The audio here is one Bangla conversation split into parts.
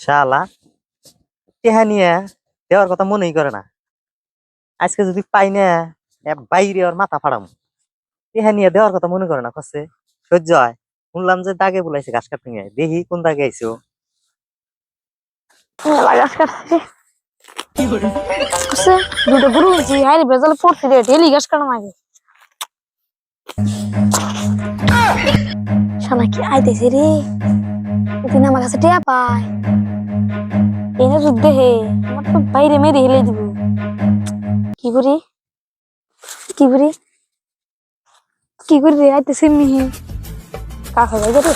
শালা টেহা নিয়ে দেওয়ার কথা মনেই করে না। আজকে যদি পাই না বাইরে ওর মাথা ফাড়াম। টেহা নিয়ে দেওয়ার কথা মনে করে না কচ্ছে সহ্য হয়। শুনলাম যে দাগে বুলাইছে ঘাস কাটতে নিয়ে, দেখি কোন দাগে আইছো। গাছ কাটছে দুটো গরু হয়েছি হাই বেজাল পড়তে রে ডেলি গাছ কাটানো আগে শালা কি আইতেছে রে ওদিন আমার কাছে টেয়া পায় এনে যুদ্ধে হে আমার তো বাইরে মেরে হেলে দিব কি করি কি করি কি করি রে আইতেছে মিহি কাকা যাই রে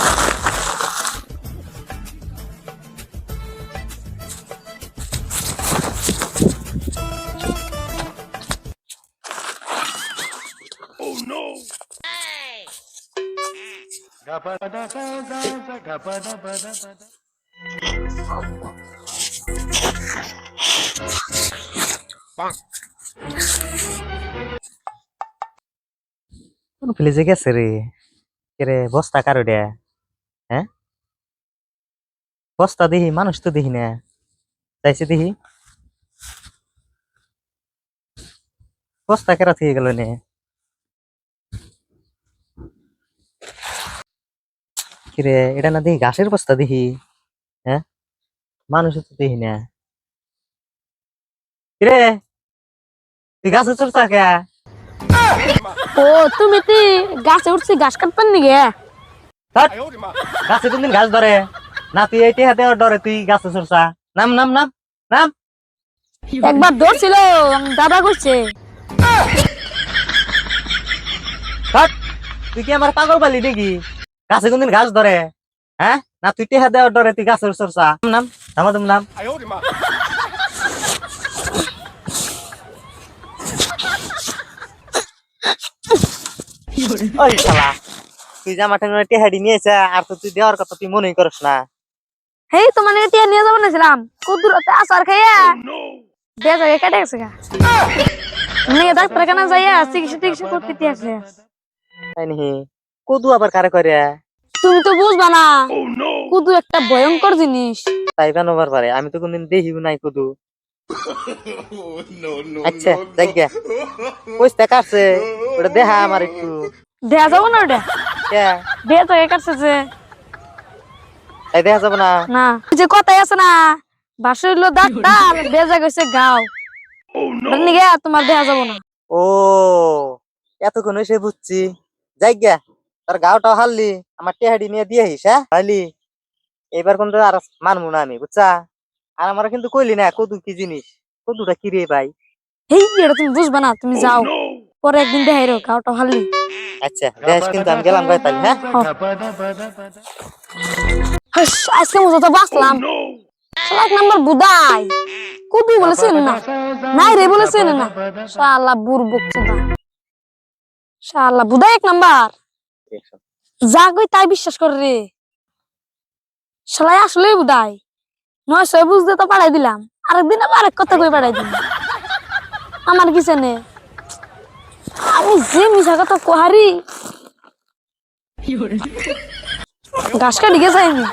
কোন ফিলেজে গেছে রে? কে রে বস্তা কারো দে? হ্যাঁ বস্তা দেখি, মানুষ তো দেখি না। চাইছে দেখি বস্তা কেরা থেকে গেল নে। কিরে এটা না দেখি ঘাসের বস্তা দেখি। হ্যাঁ মানুষ তো দেখি না। কিরে তুই গাছে চড়ছা কে? ও তুমি তি গাছে উঠছি ঘাস কাটবেন নাকি ধ্যাৎ, গাছে কোনদিন ঘাস ধরে না? তুই এইটি হাতে ডরে তুই গাছে চড়ছা? নাম নাম নাম নাম। একবার ধরছিল দাদা করছে ধ্যাৎ, তুই কি আমার পাগল পালি নাকি? গাছে কোনদিন ঘাস ধরে? হ্যাঁ না তুই টেহা দেওয়ার ডরে তুই গাছের চড়ছা? নাম নাম নাম। ওই শালা তুই যে আমার টেনে টেহাডি নিয়েছে আর তো তুই দেওয়ার কথা তুই মনেই করস না। হেই তোমার নাকি টিয়া নিয়ে যাবো নাছিলাম কুদুরতে আচার খাইয়া দে জায়গায় কেটে গেছে গা মেয়ে ডাক্তার কেন যাইয়া চিকিৎসা টিকিৎসা করতে আছে তাই নাকি? কদু আবার কারে করে? তুমি তো বুঝবা না কুদু একটা ভয়ঙ্কর জিনিস তাই বানোবার পারে, আমি তো কোনদিন দেখিও নাই কদু। আচ্ছা দেখ গে কইতে কাটছে ওটা দেখা আমার একটু। দেয়া যাবো না ওটা কে দে জায়গায় কাটছে যে তাই দেখা যাবে না? না যে কথাই আছে না বাসুর হইলো ডাক্তার বেজা গেছে গাও নিগে তোমার দেয়া যাবো না ও এতক্ষণ এসে বুঝছি। যাই গে তোর গাওটাও হারলি, আমার টেহাডি নিয়ে দিয়ে আহিস। হ্যাঁ হারলি, এবার কিন্তু আর মানবো না আমি, বুঝছা? আর আমার কিন্তু কইলি না কদু কি জিনিস। কদুটা কি রে ভাই? হেই এটা তুমি বুঝবা না তুমি যাও পরে একদিন দেখাই রো গাওটা হারলি আচ্ছা দেখ কিন্তু আমি গেলাম ভাই তাহলে। হ্যাঁ আজকে মতো তো বাঁচলাম এক নাম্বার বুদাই কুদু বলেছেন না নাই রে বলেছেন না শালা বুড়বক চোদা শালা বুদাই এক নাম্বার যা কই তাই বিশ্বাস করে রে শালাই আসলেই বুদাই 900 বুঝতে তো পাঠাই দিলাম আরেকদিন আবার আরেক কথা কই পাঠাই দিলাম আমার কি জানে আমি যে মিশা কথা কোহারি ঘাস কাটি গেছে আমি